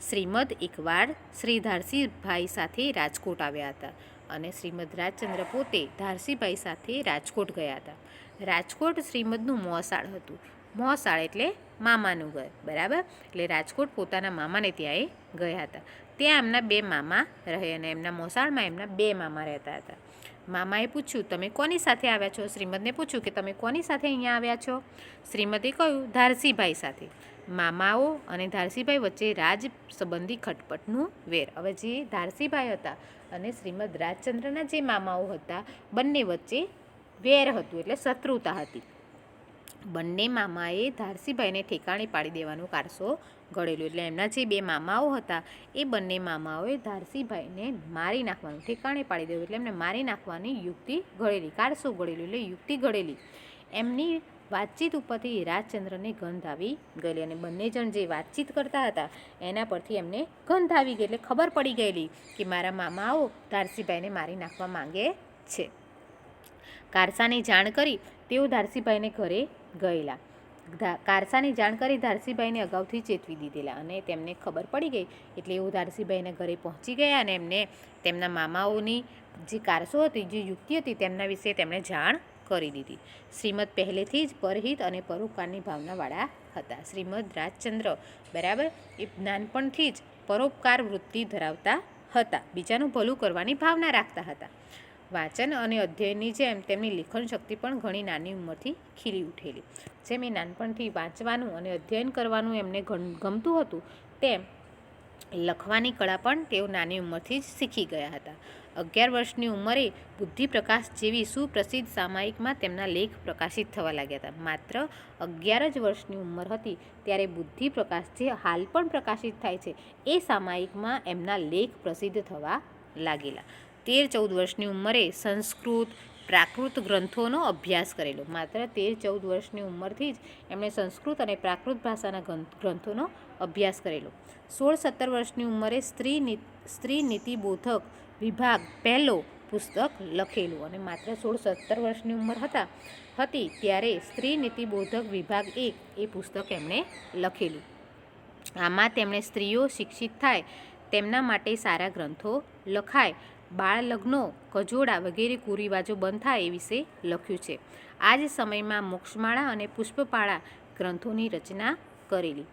શ્રીમદ એકવાર શ્રી ધારસીભાઈ સાથે રાજકોટ આવ્યા હતા અને શ્રીમદ રાજચંદ્ર પોતે ધારસીભાઈ સાથે રાજકોટ ગયા હતા. રાજકોટ શ્રીમદનું મોસાળ હતું. મોસાળ એટલે મામાનું ઘર, બરાબર. એટલે રાજકોટ પોતાના મામાને ત્યાં એ ગયા હતા. ત્યાં એમના બે મામા રહે અને એમના મોસાળમાં એમના બે મામા રહેતા હતા. મામાએ પૂછ્યું, તમે કોની સાથે આવ્યા છો? શ્રીમદને પૂછ્યું કે તમે કોની સાથે અહીંયા આવ્યા છો? શ્રીમદે કહ્યું, ધારસીભાઈ સાથે. મામાઓ અને ધારસીભાઈ વચ્ચે રાજ સંબંધી ખટપટનું વેર. હવે જે ધારસીભાઈ હતા અને શ્રીમદ રાજચંદ્રના જે મામાઓ હતા બંને વચ્ચે વેર હતું, એટલે શત્રુતા હતી. બંને મામાએ ધારસીભાઈને ઠેકાણે પાડી દેવાનો કારસો ઘડેલો. એટલે એમના જે બે મામાઓ હતા એ બંને મામાઓએ ધારસીભાઈને મારી નાખવાનું, ઠેકાણે પાડી દેવું એટલે એમને મારી નાખવાની યુક્તિ ઘડેલી, કારસો ઘડેલું એટલે યુક્તિ ઘડેલી. એમની વાતચીત ઉપરથી રાજચંદ્રને ગંધ આવી ગયેલી અને બંને જણ જે વાતચીત કરતા હતા એના પરથી એમને ગંધ આવી ગઈ. એટલે ખબર પડી ગયેલી કે મારા મામાઓ ધારસીભાઈને મારી નાખવા માંગે છે. કારસાની જાણ કરી તેઓ ધારસીભાઈને ઘરે ગયેલા. કારસાની જાણ કરી ધારસીભાઈને અગાઉથી ચેતવી દીધેલા અને તેમને ખબર પડી ગઈ એટલે એઓ ધારસીભાઈના ઘરે પહોંચી ગયા અને એમને તેમના મામાઓની જે કારસો હતી, જે યુક્તિ હતી તેમના વિશે તેમણે જાણ કરી દીધી. શ્રીમદ પહેલેથી જ પરહિત અને પરોપકારની ભાવનાવાળા હતા. શ્રીમદ રાજચંદ્ર, બરાબર, એ નાનપણથી જ પરોપકાર વૃત્તિ ધરાવતા હતા. બીજાનું ભલું કરવાની ભાવના રાખતા હતા. વાંચન અને અધ્યયનની જેમ તેમની લેખન શક્તિ પણ ઘણી નાની ઉંમરથી ખીલી ઉઠેલી. જેમ એ નાનપણથી વાંચવાનું અને અધ્યયન કરવાનું એમને ગમતું હતું તેમ લખવાની કળા પણ તેઓ નાની ઉંમરથી જ શીખી ગયા હતા. 11 વર્ષની ઉંમરે બુદ્ધિપ્રકાશ જેવી સુપ્રસિદ્ધ સામાયિકમાં તેમના લેખ પ્રકાશિત થવા લાગ્યા હતા. માત્ર 11 જ વર્ષની ઉંમર હતી ત્યારે બુદ્ધિપ્રકાશ, જે હાલ પણ પ્રકાશિત થાય છે, એ સામાયિકમાં એમના લેખ પ્રસિદ્ધ થવા લાગેલા. 13-14 વર્ષની ઉંમરે સંસ્કૃત, પ્રાકૃત ગ્રંથોનો અભ્યાસ કરેલો. માત્ર 13-14 વર્ષની ઉંમરથી જ એમણે સંસ્કૃત અને પ્રાકૃત ભાષાના ગ્રંથોનો અભ્યાસ કરેલો. 16-17 વર્ષની ઉંમરે સ્ત્રી નીતિબોધક વિભાગ પહેલો પુસ્તક લખેલું અને માત્ર 16-17 વર્ષની ઉંમર હતી ત્યારે સ્ત્રી નીતિબોધક વિભાગ 1 એ પુસ્તક એમણે લખેલું. આમાં તેમણે સ્ત્રીઓ શિક્ષિત થાય, તેમના માટે સારા ગ્રંથો લખાય, બાળ લગ્નો, કજોડા વગેરે કુરિવાજો બંધ થાય એ વિશે લખ્યું છે. આ જ સમયમાં મોક્ષમાળા અને પુષ્પમાળા ગ્રંથોની રચના કરેલી.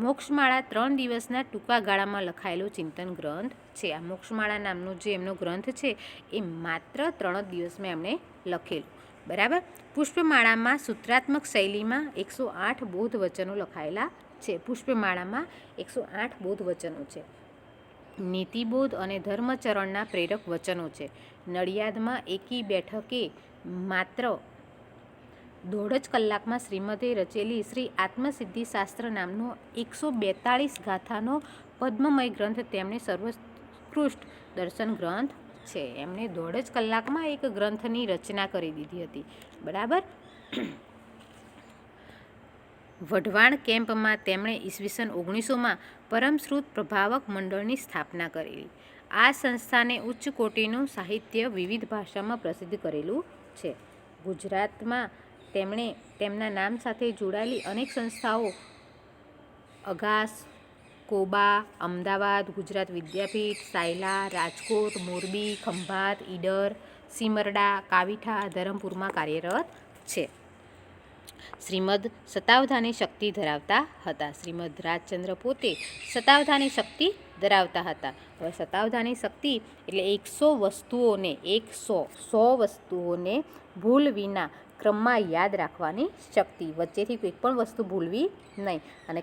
મોક્ષમાળા 3 દિવસના ટૂંકા ગાળામાં લખાયેલો ચિંતન ગ્રંથ છે. આ મોક્ષમાળા નામનો જે એમનો ગ્રંથ છે એ માત્ર 3 જ દિવસમાં એમણે લખેલું, બરાબર. પુષ્પમાળામાં સૂત્રાત્મક શૈલીમાં 108 બોધ વચનો લખાયેલા છે. પુષ્પમાળામાં 108 બોધ વચનો છે. નીતિબોધ અને ધર્મચરણના પ્રેરક વચનો છે. નડિયાદમાં એકી બેઠકે માત્ર 1.5 જ કલાકમાં શ્રીમદે રચેલી શ્રી આત્મસિદ્ધિશાસ્ત્ર નામનો 142 ગાથાનો પદ્મમય ગ્રંથ તેમણે સર્વોત્કૃષ્ટ દર્શન ગ્રંથ છે. એમણે 1.5 જ કલાકમાં એક ગ્રંથની રચના કરી દીધી હતી, બરાબર. વઢવાણ કેમ્પમાં તેમણે ઈસવીસન 1900માં પરમશ્રુત પ્રભાવક મંડળની સ્થાપના કરેલી. આ સંસ્થાને ઉચ્ચ કોટીનું સાહિત્ય વિવિધ ભાષામાં પ્રસિદ્ધ કરેલું છે. ગુજરાતમાં તેમણે તેમના નામ સાથે જોડાયેલી અનેક સંસ્થાઓ અગાસ, કોબા, અમદાવાદ, ગુજરાત વિદ્યાપીઠ, સાયલા, રાજકોટ, મોરબી, ખંભાત, ઈડર, સિમરડા, કાવીઠા, ધરમપુરમાં કાર્યરત છે. શ્રીમદ સતાવધાની શક્તિ ધરાવતા હતા. શ્રીમદ રાજચંદ્ર પોતે સતાવધાની શક્તિ ધરાવતા હતા. હવે સતાવધાની શક્તિ એટલે 100 વસ્તુઓને ભૂલ વિના ક્રમમાં યાદ રાખવાની શક્તિ. વચ્ચેથી કોઈ પણ વસ્તુ ભૂલવી નહીં અને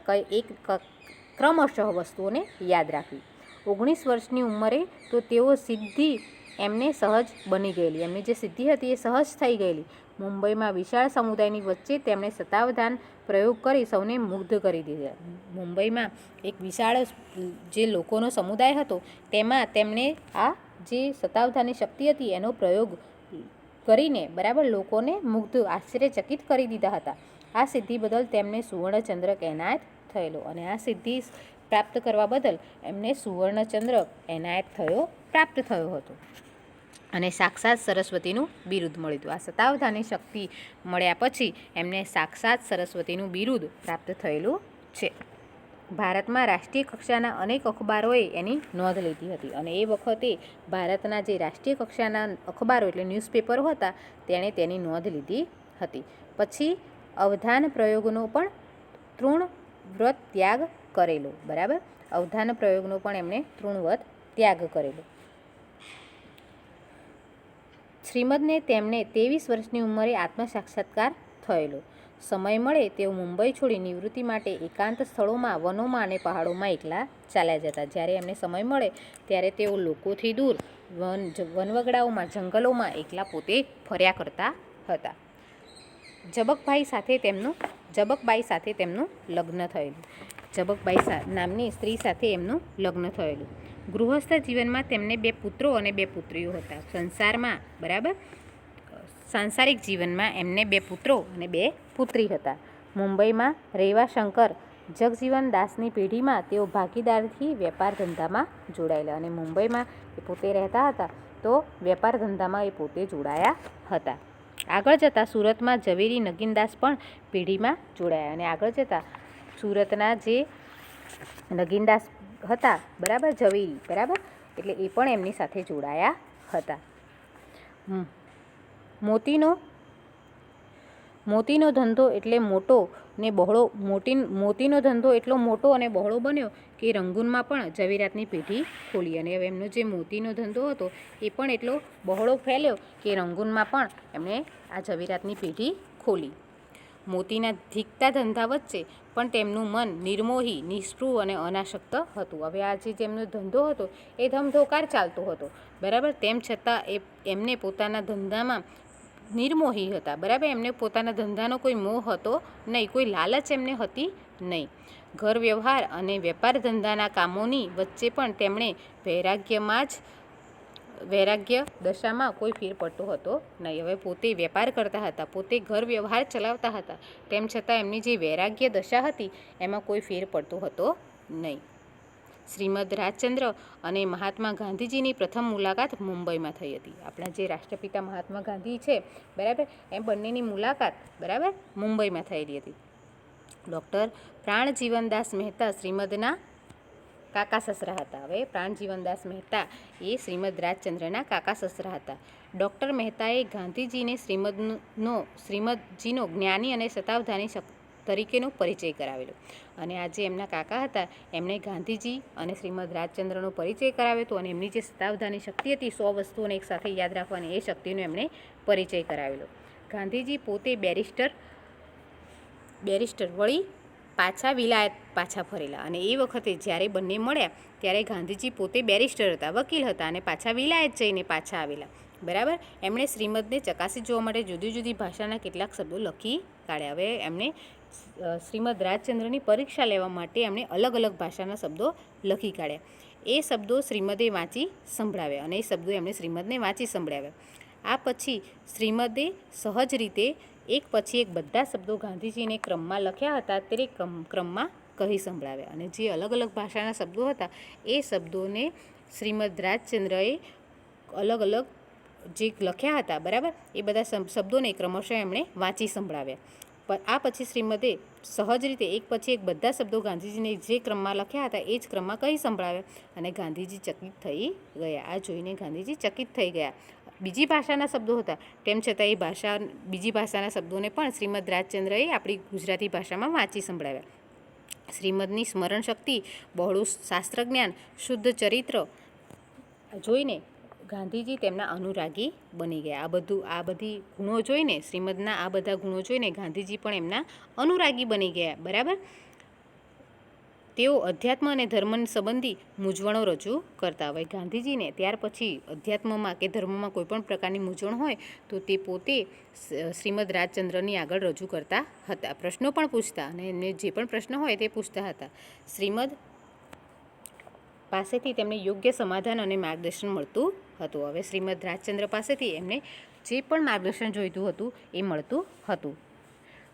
ક્રમશઃ વસ્તુઓને યાદ રાખવી. 19 વર્ષની ઉંમરે તો તેઓ સિદ્ધિ એમને સહજ બની ગયેલી. એમની જે સિદ્ધિ હતી એ સહજ થઈ ગયેલી. મુંબઈમાં વિશાળ સમુદાયની વચ્ચે તેમણે સતાવધાન પ્રયોગ કરી સૌને મુગ્ધ કરી દીધા. મુંબઈમાં એક વિશાળ જે લોકોનો સમુદાય હતો તેમાં તેમણે આ જે સતાવધાની શક્તિ હતી એનો પ્રયોગ કરીને બરાબર લોકોને મુગ્ધ આશ્ચર્યચકિત કરી દીધા હતા. આ સિદ્ધિ બદલ તેમને સુવર્ણચંદ્રક એનાયત થયેલો અને આ સિદ્ધિ પ્રાપ્ત કરવા બદલ એમને સુવર્ણચંદ્રક એનાયત પ્રાપ્ત થયો હતો અને સાક્ષાત સરસ્વતીનું બિરુદ મળ્યું હતું. આ સતાવધાની શક્તિ મળ્યા પછી એમને સાક્ષાત સરસ્વતીનું બિરુદ પ્રાપ્ત થયેલું છે. ભારતમાં રાષ્ટ્રીય કક્ષાના અનેક અખબારોએ એની નોંધ લીધી હતી અને એ વખતે ભારતના જે રાષ્ટ્રીય કક્ષાના અખબારો એટલે ન્યૂઝપેપરો હતા તેણે તેની નોંધ લીધી હતી. પછી અવધાન પ્રયોગનો પણ તૃણવ્રત ત્યાગ કરેલો. બરાબર, અવધાન પ્રયોગનો પણ એમણે તૃણવ્રત ત્યાગ કરેલો. શ્રીમદને તેમને 23 વર્ષની ઉંમરે આત્મસાક્ષાત્કાર થયેલો. સમય મળે તેઓ મુંબઈ છોડી નિવૃત્તિ માટે એકાંત સ્થળોમાં, વનોમાં અને પહાડોમાં એકલા ચાલ્યા જતા. જ્યારે એમને સમય મળે ત્યારે તેઓ લોકોથી દૂર વનવગડાઓમાં, જંગલોમાં એકલા પોતે ફર્યા કરતા હતા. જબકબાઈ સાથે તેમનું લગ્ન થયેલું. જબકબાઈ નામની સ્ત્રી સાથે એમનું લગ્ન થયેલું. ગૃહસ્થ જીવનમાં તેમને 2 પુત્રો અને 2 પુત્રીઓ હતા. સાંસારિક જીવનમાં એમને 2 પુત્રો અને 2 પુત્રી હતા. મુંબઈમાં રેવાશંકર જગજીવન દાસની પેઢીમાં તેઓ ભાગીદારથી વેપાર ધંધામાં જોડાયેલા અને મુંબઈમાં એ પોતે રહેતા હતા તો વેપાર ધંધામાં એ પોતે જોડાયા હતા. આગળ જતાં સુરતમાં ઝવેરી નગીનદાસ પણ પેઢીમાં જોડાયા અને આગળ જતાં સુરતના જે નગીનદાસ હતા બરાબર, ઝવેરી બરાબર, એટલે એ પણ એમની સાથે જોડાયા હતા. મોતીનો ધંધો એટલે મોટો ને બહોળો મોતીનો ધંધો એટલો મોટો અને બહોળો બન્યો કે રંગૂનમાં પણ ઝવેરાતની પેઢી ખોલી અને હવે એમનો જે મોતીનો ધંધો હતો એ પણ એટલો બહોળો ફેલ્યો કે રંગૂનમાં પણ એમણે આ ઝવેરાતની પેઢી ખોલી. મોતીના ધીકતા ધંધા વચ્ચે પણ તેમનું મન નિર્મોહી, નિષ્પૃહ અને અનાસક્ત હતું. હવે આ જે જેમનો ધંધો હતો એ ધમધોકાર ચાલતો હતો બરાબર, તેમ છતાં એમને પોતાના ધંધામાં નિર્મોહી હતા બરાબર. એમને પોતાના ધંધાનો કોઈ મોહ હતો નહીં, કોઈ લાલચ એમને હતી નહીં. ઘર વ્યવહાર અને વેપાર ધંધાના કામોની વચ્ચે પણ તેમણે વૈરાગ્ય દશામાં કોઈ ફેર પડતો હતો નહીં. હવે પોતે વેપાર કરતા હતા, પોતે ઘર વ્યવહાર ચલાવતા હતા, તેમ છતાં એમની જે વૈરાગ્ય દશા હતી એમાં કોઈ ફેર પડતો હતો નહીં. શ્રીમદ રાજચંદ્ર અને મહાત્મા ગાંધીજીની પ્રથમ મુલાકાત મુંબઈમાં થઈ હતી. આપણા જે રાષ્ટ્રપિતા મહાત્મા ગાંધી છે બરાબર, એમ બંનેની મુલાકાત બરાબર મુંબઈમાં થયેલી હતી. ડૉક્ટર પ્રાણજીવનદાસ મહેતા શ્રીમદના કાકા સસરા હતા. હવે પ્રાણજીવનદાસ મહેતા એ શ્રીમદ રાજચંદ્રના કાકા સસરા હતા. ડૉક્ટર મહેતાએ ગાંધીજીને શ્રીમદજીનો જ્ઞાની અને સતાવધાની તરીકેનો પરિચય કરાવેલો અને આ જે એમના કાકા હતા એમણે ગાંધીજી અને શ્રીમદ રાજચંદ્રનો પરિચય કરાવ્યો હતો અને એમની જે સતાવધાની શક્તિ હતી 100 વસ્તુઓને એકસાથે યાદ રાખવાની એ શક્તિનો એમણે પરિચય કરાવેલો. ગાંધીજી પોતે બેરિસ્ટર વળી વિલાયત પાછા ફરેલા અને એ વખતે જ્યારે બંને મળ્યા ત્યારે ગાંધીજી પોતે બેરિસ્ટર હતા, વકીલ હતા અને પાછા વિલાયત જઈને પાછા આવેલા બરાબર. એમણે શ્રીમદને ચકાસી જોવા માટે જુદી જુદી ભાષાના કેટલાક શબ્દો લખી કાઢ્યા. હવે એમણે શ્રીમદ રાજચંદ્રની પરીક્ષા લેવા માટે એમણે અલગ અલગ ભાષાના શબ્દો લખી કાઢ્યા. એ શબ્દો શ્રીમદે વાંચી સંભળાવ્યા અને એ શબ્દો એમણે શ્રીમદને વાંચી સંભળાવ્યા. આ પછી શ્રીમદે સહજ રીતે એક પછી એક બધા શબ્દો ગાંધીજીને ક્રમમાં લખ્યા હતા તે ક્રમમાં કહી સંભળાવ્યા અને જે અલગ અલગ ભાષાના શબ્દો હતા એ શબ્દોને શ્રીમદ રાજચંદ્રએ અલગ અલગ જે લખ્યા હતા, બરાબર, એ બધા શબ્દોને ક્રમશઃ એમણે વાંચી સંભળાવ્યા. આ પછી શ્રીમદે સહજ રીતે એક પછી એક બધા શબ્દો ગાંધીજીને જે ક્રમમાં લખ્યા હતા એ જ ક્રમમાં કહી સંભળાવ્યા અને ગાંધીજી ચકિત થઈ ગયા. આ જોઈને ગાંધીજી ચકિત થઈ ગયા. બીજી ભાષાના શબ્દો હતા, તેમ છતાં એ બીજી ભાષાના શબ્દોને પણ શ્રીમદ રાજચંદ્રએ આપણી ગુજરાતી ભાષામાં વાંચી સંભળાવ્યા. શ્રીમદની સ્મરણ શક્તિ, બહોળું શાસ્ત્રજ્ઞાન, શુદ્ધ ચરિત્ર જોઈને ગાંધીજી તેમના અનુરાગી બની ગયા. આ બધી ગુણો જોઈને, શ્રીમદના આ બધા ગુણો જોઈને ગાંધીજી પણ એમના અનુરાગી બની ગયા. બરાબર. તેઓ અધ્યાત્મ અને ધર્મ સંબંધી મૂંઝવણો રજૂ કરતા. હવે ગાંધીજીને ત્યાર પછી અધ્યાત્મમાં કે ધર્મમાં કોઈ પણ પ્રકારની મૂંઝવણ હોય તો તે પોતે શ્રીમદ રાજચંદ્રની આગળ રજૂ કરતા હતા. પ્રશ્નો પણ પૂછતા અને એમને જે પણ પ્રશ્ન હોય તે પૂછતા હતા. શ્રીમદ પાસેથી તેમને યોગ્ય સમાધાન અને માર્ગદર્શન મળતું હતું. હવે શ્રીમદ રાજચંદ્ર પાસેથી એમને જે પણ માર્ગદર્શન જોઈતું હતું એ મળતું હતું.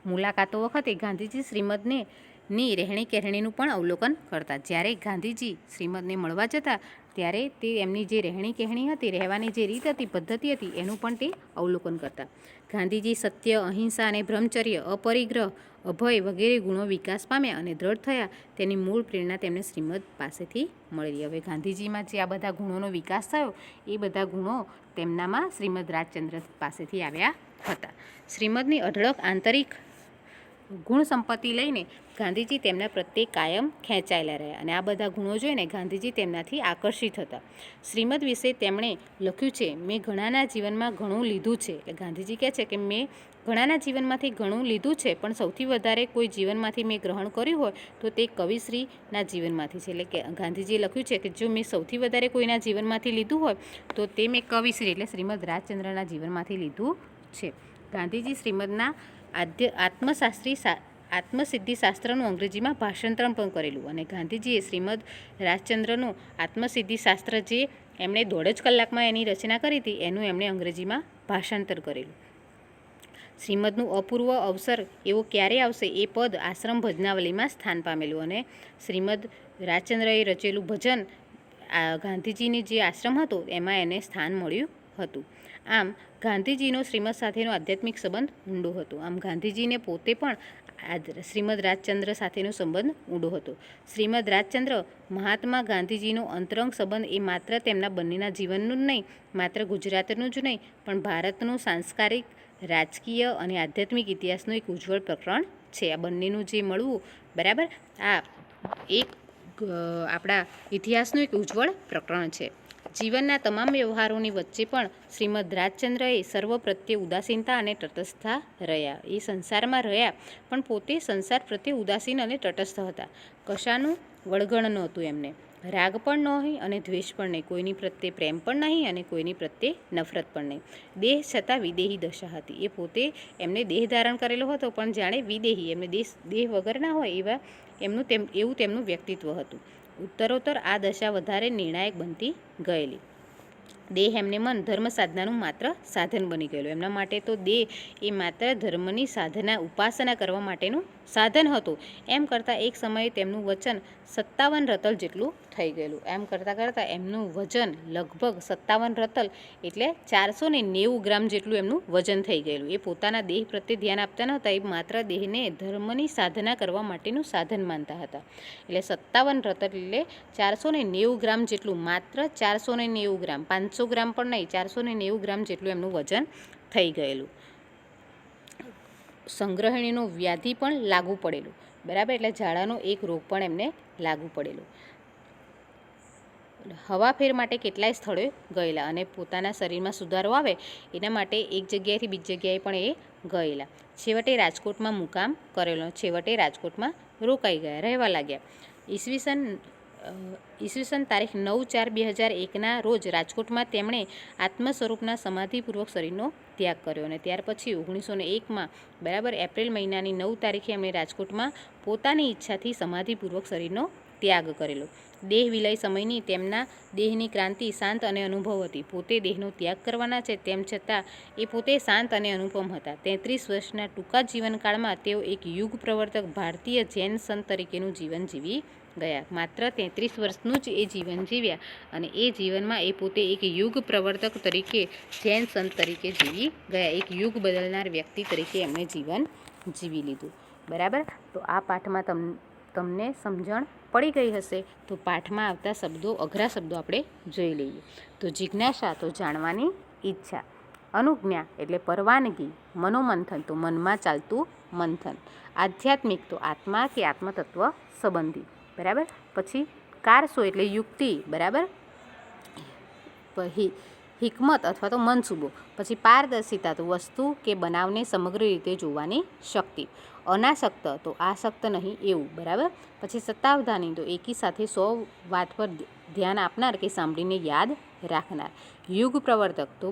મુલાકાતો વખતે ગાંધીજી શ્રીમદની રહેણી કહેણીનું પણ અવલોકન કરતા. જ્યારે ગાંધીજી શ્રીમદને મળવા જતા ત્યારે તે એમની જે રહેણી કહેણી હતી, રહેવાની જે રીત હતી, પદ્ધતિ હતી, એનું પણ તે અવલોકન કરતા. ગાંધીજી સત્ય, અહિંસા અને બ્રહ્મચર્ય, અપરિગ્રહ, અભય વગેરે ગુણો વિકાસ પામ્યા અને દ્રઢ થયા. તેની મૂળ પ્રેરણા તેમને શ્રીમદ પાસેથી મળેલી. હવે ગાંધીજીમાં જે આ બધા ગુણોનો વિકાસ થયો એ બધા ગુણો તેમનામાં શ્રીમદ રાજચંદ્ર પાસેથી આવ્યા હતા. શ્રીમદની અઢળક આંતરિક ગુણ સંપત્તિ લઈને ગાંધીજી તેમના પ્રત્યે કાયમ ખેંચાયેલા રહ્યા અને આ બધા ગુણો જોઈને ગાંધીજી તેમનાથી આકર્ષિત હતા. શ્રીમદ વિશે તેમણે લખ્યું છે, મેં ઘણાના જીવનમાં ઘણું લીધું છે. એટલે ગાંધીજી કહે છે કે મેં ઘણાના જીવનમાંથી ઘણું લીધું છે, પણ સૌથી વધારે કોઈ જીવનમાંથી મેં ગ્રહણ કર્યું હોય તો તે કવિશ્રીના જીવનમાંથી છે. એટલે કે ગાંધીજીએ લખ્યું છે કે જો મેં સૌથી વધારે કોઈના જીવનમાંથી લીધું હોય તો તે મેં કવિશ્રી એટલે શ્રીમદ રાજચંદ્રના જીવનમાંથી લીધું છે. ગાંધીજી શ્રીમદના આત્મસિદ્ધિ શાસ્ત્રનું અંગ્રેજીમાં ભાષાંતર પણ કરેલું અને ગાંધીજીએ શ્રીમદ રાજચંદ્રનું આત્મસિદ્ધિ શાસ્ત્ર જે એમણે 1.5 જ કલાકમાં એની રચના કરી હતી એનું એમણે અંગ્રેજીમાં ભાષાંતર કરેલું. શ્રીમદનું અપૂર્વ અવસર એવો ક્યારે આવશે એ પદ આશ્રમ ભજનાવલીમાં સ્થાન પામેલું અને શ્રીમદ રાજચંદ્રએ રચેલું ભજન ગાંધીજીની જે આશ્રમ હતો એમાં એને સ્થાન મળ્યું હતું. આમ ગાંધીજીનો શ્રીમદ સાથેનો આધ્યાત્મિક સંબંધ ઊંડો હતો. આમ ગાંધીજીને પોતે પણ શ્રીમદ રાજચંદ્ર સાથેનો સંબંધ ઊંડો હતો. શ્રીમદ રાજચંદ્ર મહાત્મા ગાંધીજીનો અંતરંગ સંબંધ એ માત્ર તેમના બંનેના જીવનનું જ નહીં, માત્ર ગુજરાતનું જ નહીં, પણ ભારતનું સાંસ્કારિક, રાજકીય અને આધ્યાત્મિક ઇતિહાસનું એક ઉજ્જવળ પ્રકરણ છે. આ બંનેનું જે મળવું, બરાબર, આ એક આપણા ઇતિહાસનું એક ઉજ્જવળ પ્રકરણ છે. જીવનના તમામ વ્યવહારોની વચ્ચે પણ શ્રીમદ રાજચંદ્રએ સર્વ પ્રત્યે ઉદાસીનતા અને તટસ્થતા રહ્યા. એ સંસારમાં રહ્યા પણ પોતે સંસાર પ્રત્યે ઉદાસીન અને તટસ્થ હતા. કશાનું વળગણ નહોતું એમને. રાગ પણ નહીં અને દ્વેષ પણ નહીં. કોઈની પ્રત્યે પ્રેમ પણ નહીં અને કોઈની પ્રત્યે નફરત પણ નહીં. દેહ છતાં વિદેહી દશા હતી. એ પોતે એમને દેહ ધારણ કરેલો હતો પણ જાણે વિદેહી, એમને દેહ વગરના હોય એવું તેમનું વ્યક્તિત્વ હતું. ઉત્તરોત્તર આ દશા વધારે નિર્ણાયક બનતી ગયેલી. દેહ એમને મન ધર્મ સાધનાનું માત્ર સાધન બની ગયેલું. એમના માટે તો દેહ એ માત્ર ધર્મની સાધના, ઉપાસના કરવા માટેનું સાધન હતું. એમ કરતાં એક સમયે તેમનું વચન 57 રતલ જેટલું થઈ ગયેલું. એમ કરતાં એમનું વજન લગભગ 57 રતલ એટલે 490 ગ્રામ જેટલું એમનું વજન થઈ ગયેલું. એ પોતાના દેહ પ્રત્યે ધ્યાન આપતા નહોતા. એ માત્ર દેહને ધર્મની સાધના કરવા માટેનું સાધન માનતા હતા. એટલે 57 રતલ એટલે 490 ગ્રામ જેટલું, માત્ર 490 ગ્રામ, 500 ગ્રામ પણ નહીં, 490 ગ્રામ જેટલું એમનું વજન થઈ ગયેલું. સંગ્રહણીનો વ્યાધિ પણ લાગુ પડેલું, બરાબર, એટલે ઝાડાનો એક રોગ પણ એમને લાગુ પડેલો. હવાફેર માટે કેટલાય સ્થળે ગયેલા અને પોતાના શરીરમાં સુધારો આવે એના માટે એક જગ્યાએથી બીજી જગ્યાએ પણ એ ગયેલા. છેવટે રાજકોટમાં મુકામ કરેલો, છેવટે રાજકોટમાં રોકાઈ ગયા, રહેવા લાગ્યા. ઈસવીસન તારીખ 9/4/2001ના રોજ રાજકોટમાં તેમણે આત્મ સ્વરૂપના સમાધિપૂર્વક શરીરનો ત્યાગ કર્યો અને ત્યાર પછી 1901માં, બરાબર, એપ્રિલ મહિનાની 9 તારીખે એમણે રાજકોટમાં પોતાની ઈચ્છાથી સમાધિપૂર્વક શરીરનો ત્યાગ કરેલો. દેહ વિલય સમયની તેમના દેહની ક્રાંતિ શાંત અને અનુભવ હતી. પોતે દેહનો ત્યાગ કરવાના છે તેમ છતાં એ પોતે શાંત અને અનુપમ હતા. 33 વર્ષના ટૂંકા જીવનકાળમાં તેઓ એક યુગ પ્રવર્તક ભારતીય જૈન સંત તરીકેનું જીવન જીવી ગયા. માત્ર 33 વર્ષનું જ એ જીવન જીવ્યા અને એ જીવનમાં એ પોતે એક યુગ પ્રવર્તક તરીકે જૈન સંત તરીકે જીવી ગયા. એક યુગ બદલનાર વ્યક્તિ તરીકે એમણે જીવન જીવી લીધું. બરાબર. તો આ પાઠમાં તમને સમજણ પડી ગઈ હશે. તો પાઠમાં આવતા શબ્દો, અઘરા શબ્દો આપણે જોઈ લઈએ. તો જિજ્ઞાસા તો જાણવાની ઈચ્છા, અનુજ્ઞા એટલે પરવાનગી, મનોમંથન તો મનમાં ચાલતું મંથન, આધ્યાત્મિક તો આત્મા કે આત્મતત્વ સંબંધી. બરાબર. પછી કારસો એટલે યુક્તિ. બરાબર. હિકમત અથવા તો મનસૂબો. પછી પારદર્શિતા તો વસ્તુ કે બનાવને સમગ્ર રીતે જોવાની શક્તિ. અનાસક્ત તો આસક્ત નહીં એવું. બરાબર. પછી સત્તાવધાની તો એકી સાથે 100 વાત પર ધ્યાન આપનાર કે સાંભળીને યાદ રાખનાર. યુગ પ્રવર્તક તો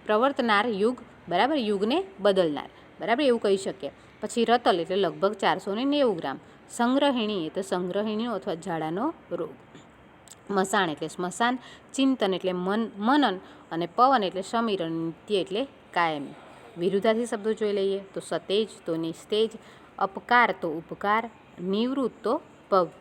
પ્રવર્તનાર યુગ. બરાબર. યુગને બદલનાર. બરાબર, એવું કહી શકીએ. પછી રતલ એટલે લગભગ 490 ગ્રામ. સંગ્રહિણી એટલે સંગ્રહિણીઓ અથવા ઝાડાનો રોગ. મસાણ એટલે સ્મશાન. ચિંતન એટલે મનન. અને પવન એટલે સમીરણ. નિત્ય એટલે કાયમી. વિરુદ્ધાર્થી શબ્દો જોઈ લઈએ. તો સતેજ તો નિસ્તેજ, અપકાર તો ઉપકાર, નિવૃત્ત તો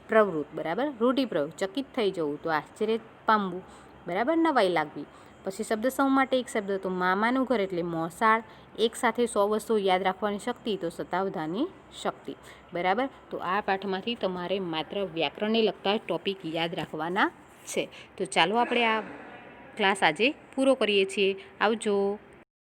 પ્રવૃત્ત. બરાબર. રૂઢિપ્રયોગ ચકિત થઈ જવું તો આશ્ચર્ય પામવું. બરાબર, નવાઈ લાગવી. પછી શબ્દ સમૂહ માટે એક શબ્દ તો મામાનું ઘર એટલે મોસાળ. એક સાથે 100 વસ્તુઓ યાદ રાખવાની શક્તિ તો સતાવધાની શક્તિ. બરાબર. તો આ પાઠમાંથી તમારે માત્ર વ્યાકરણને લગતા ટોપિક યાદ રાખવાના છે. તો ચાલો આપણે આ ક્લાસ આજે પૂરો કરીએ છીએ. આવજો.